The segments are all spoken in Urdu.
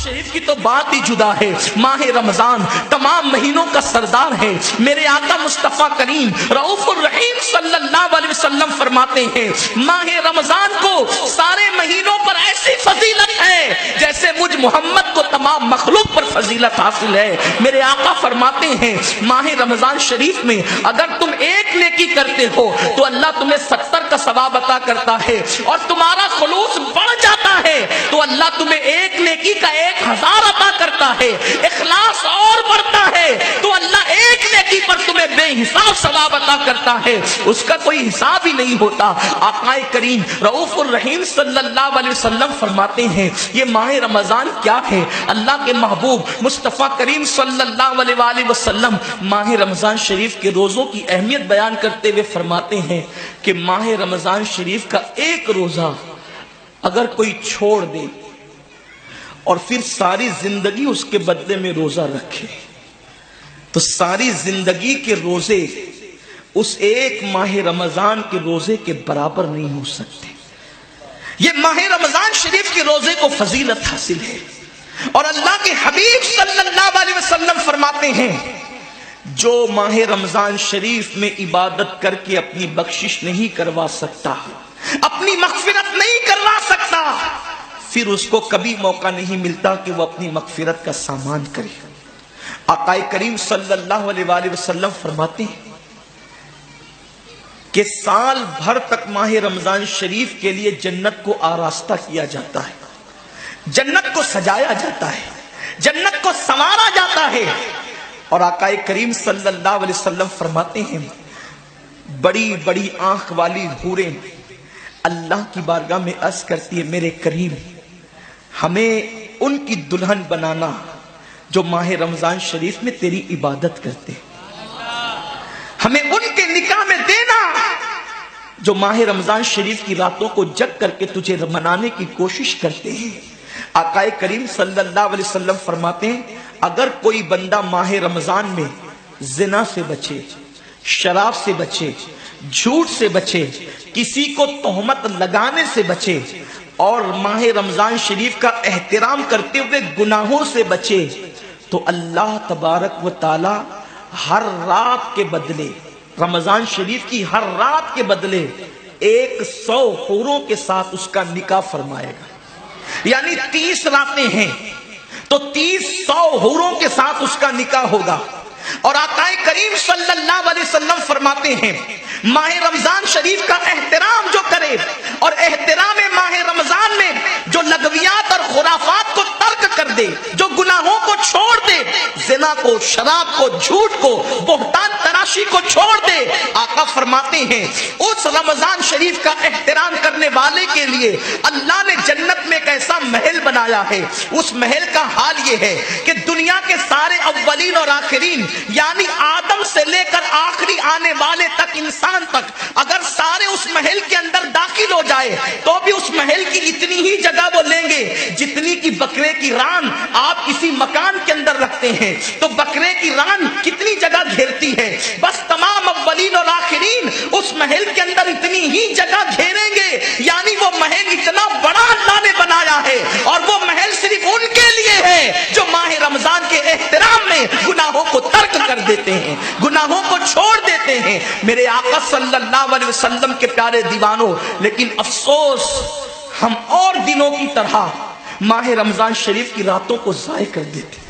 شریف کی تو بات ہی جدا ہے. ماہ رمضان تمام مہینوں کا سردار ہے. میرے آقا مصطفیٰ کریم رؤوف الرحیم صلی اللہ علیہ وسلم فرماتے ہیں ماہ رمضان کو سارے مہینوں پر ایسی فضیلت ہے جیسے مجھ محمد کو تمام مخلوق پر فضیلت حاصل ہے. میرے آقا فرماتے ہیں ماہ رمضان شریف میں اگر تم ایک نیکی کرتے ہو تو اللہ تمہیں 70 کا ثواب عطا کرتا ہے, اور تمہارا خلوص بڑھ جاتا ہے تو اللہ تمہیں ایک نیکی کا 1000 عطا کرتا ہے. اخلاص اور بڑھتا ہے تو اللہ ایک نیکی پر تمہیں بے حساب ثواب عطا کرتا ہے, اس کا کوئی حساب ہی نہیں ہوتا. آقا کریم رؤوف الرحیم صلی اللہ علیہ وسلم فرماتے ہیں یہ ماہ رمضان کیا ہے. اللہ کے محبوب مصطفیٰ کریم صلی اللہ علیہ وآلہ وسلم ماہ رمضان شریف کے روزوں کی اہمیت بیان کرتے ہوئے فرماتے ہیں کہ ماہ رمضان شریف کا ایک روزہ اگر کوئی چھوڑ دے اور پھر ساری زندگی اس کے بدلے میں روزہ رکھے تو ساری زندگی کے روزے اس ایک ماہ رمضان کے روزے کے برابر نہیں ہو سکتے. یہ ماہ رمضان شریف کے روزے کو فضیلت حاصل ہے, اور اللہ کے حبیب صلی اللہ علیہ وسلم فرماتے ہیں جو ماہ رمضان شریف میں عبادت کر کے اپنی بخشش نہیں کروا سکتا, اپنی مغفرت نہیں کروا سکتا, پھر اس کو کبھی موقع نہیں ملتا کہ وہ اپنی مغفرت کا سامان کرے. آقا کریم صلی اللہ علیہ وآلہ وسلم فرماتے ہیں کہ سال بھر تک ماہ رمضان شریف کے لیے جنت کو آراستہ کیا جاتا ہے, جنت کو سجایا جاتا ہے, جنت کو سنوارا جاتا ہے. اور آقا کریم صلی اللہ علیہ وسلم فرماتے ہیں بڑی بڑی آنکھ والی حوریں اللہ کی بارگاہ میں عرض کرتی ہے میرے کریم ہمیں ان کی دلہن بنانا جو ماہ رمضان شریف میں تیری عبادت کرتے, ہمیں ان کے نکاح میں دینا جو ماہ رمضان شریف کی راتوں کو جگ کر کے تجھے منانے کی کوشش کرتے ہیں. آقا کریم صلی اللہ علیہ وسلم فرماتے ہیں اگر کوئی بندہ ماہ رمضان میں زنا سے بچے, شراب سے بچے, جھوٹ سے بچے, کسی کو تہمت لگانے سے بچے, اور ماہ رمضان شریف کا احترام کرتے ہوئے گناہوں سے بچے تو اللہ تبارک و تعالی ہر رات کے بدلے, رمضان شریف کی ہر رات کے بدلے 100 حوروں کے ساتھ اس کا نکاح فرمائے گا. یعنی 30 راتیں ہیں تو 100 حوروں کے ساتھ اس کا نکاح ہوگا. اور آقا کریم صلی اللہ علیہ وسلم فرماتے ہیں ماہ رمضان شریف کا احترام جو کرے اور احترام ماہ رمضان میں جو لغویات اور خرافات کو ترک کر دے, جو گناہوں کو چھوڑ دے, زنا کو, شراب کو, جھوٹ کو, بہتان تراشی کو چھوڑ دے, آقا فرماتے ہیں اس رمضان شریف کا احترام کرنے والے کے لیے اللہ نے جنت میں ایک ایسا محل بنایا ہے. اس محل کا حال یہ ہے کہ دنیا کے سارے اولین اور آخرین یعنی آدم سے لے کر آخری آنے والے تک انسان تک اگر سارے اس محل کے اندر داخل ہو جائے تو بھی اس محل کی اتنی ہی جگہ وہ لیں گے جتنی کی بکرے کی ران آپ کسی مکان کے اندر رکھتے ہیں تو بکرے کی ران کتنی جگہ گھیرتی ہے, بس تمام اولین اور آخرین اس محل کے اندر اتنی ہی جگہ گھیریں گے. یعنی وہ محل اتنا بڑا اللہ نے بنایا ہے, اور وہ محل صرف ان کے لیے ہے جو ماہ رمضان کے احترام میں گناہوں کو ترک کر دیتے ہیں, گناہوں کو چھوڑ دیتے ہیں. میرے آقا صلی اللہ علیہ وسلم کے پیارے دیوانوں, لیکن افسوس ہم اور دنوں کی طرح ماہ رمضان شریف کی راتوں کو ضائع کر دیتے.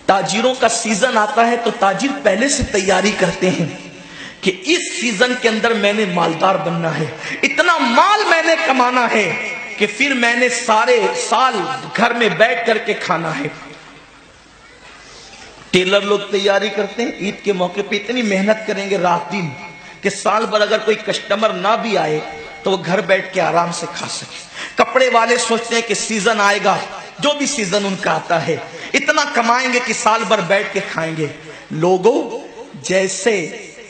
تاجروں کا سیزن آتا ہے تو تاجر پہلے سے تیاری کرتے ہیں کہ اس سیزن کے اندر میں نے مالدار بننا ہے, اتنا مال میں نے کمانا ہے کہ پھر میں نے سارے سال گھر میں بیٹھ کر کے کھانا ہے. ٹیلر لوگ تیاری کرتے ہیں عید کے موقع پہ اتنی محنت کریں گے رات دن کہ سال بھر اگر کوئی کسٹمر نہ بھی آئے تو وہ گھر بیٹھ کے آرام سے کھا سکے. کپڑے والے سوچتے ہیں کہ سیزن آئے گا, جو بھی سیزن ان کا آتا ہے اتنا کمائیں گے کہ سال بھر بیٹھ کے کھائیں گے. لوگوں جیسے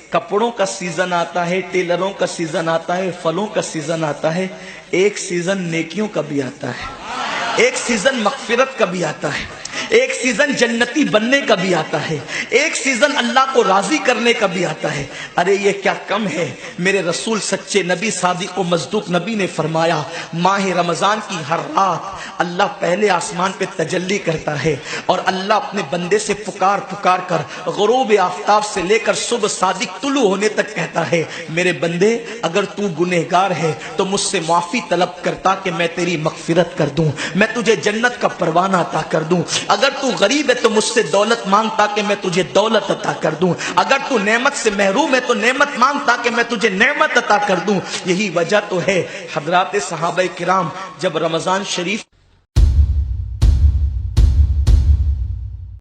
کپڑوں کا سیزن آتا ہے, ٹیلروں کا سیزن آتا ہے, پھلوں کا سیزن آتا ہے, ایک سیزن نیکیوں کا بھی آتا ہے, ایک سیزن مغفرت کا بھی آتا ہے, ایک سیزن جنتی بننے کا بھی آتا ہے، ایک سیزن اللہ کو راضی کرنے کا بھی آتا ہے۔ ارے یہ کیا کم ہے، میرے رسول سچے نبی صادق و مصدوق نبی نے فرمایا ماہ رمضان کی ہر رات اللہ پہلے آسمان پہ تجلی کرتا ہے اور اللہ اپنے بندے سے پکار پکار کر غروب آفتاب سے لے کر صبح صادق طلوع ہونے تک کہتا ہے میرے بندے اگر تو گنہگار ہے تو مجھ سے معافی طلب کرتا کہ میں تیری مغفرت کر دوں، میں تجھے جنت کا پروانہ عطا کر دوں۔ اگر تو غریب ہے تو مجھ سے دولت مانگتا کہ میں تجھے دولت عطا کر دوں، اگر تو نعمت سے محروم ہے تو نعمت مانگتا کہ میں تجھے نعمت عطا کر دوں۔ یہی وجہ تو ہے حضرات صحابہ کرام جب رمضان شریف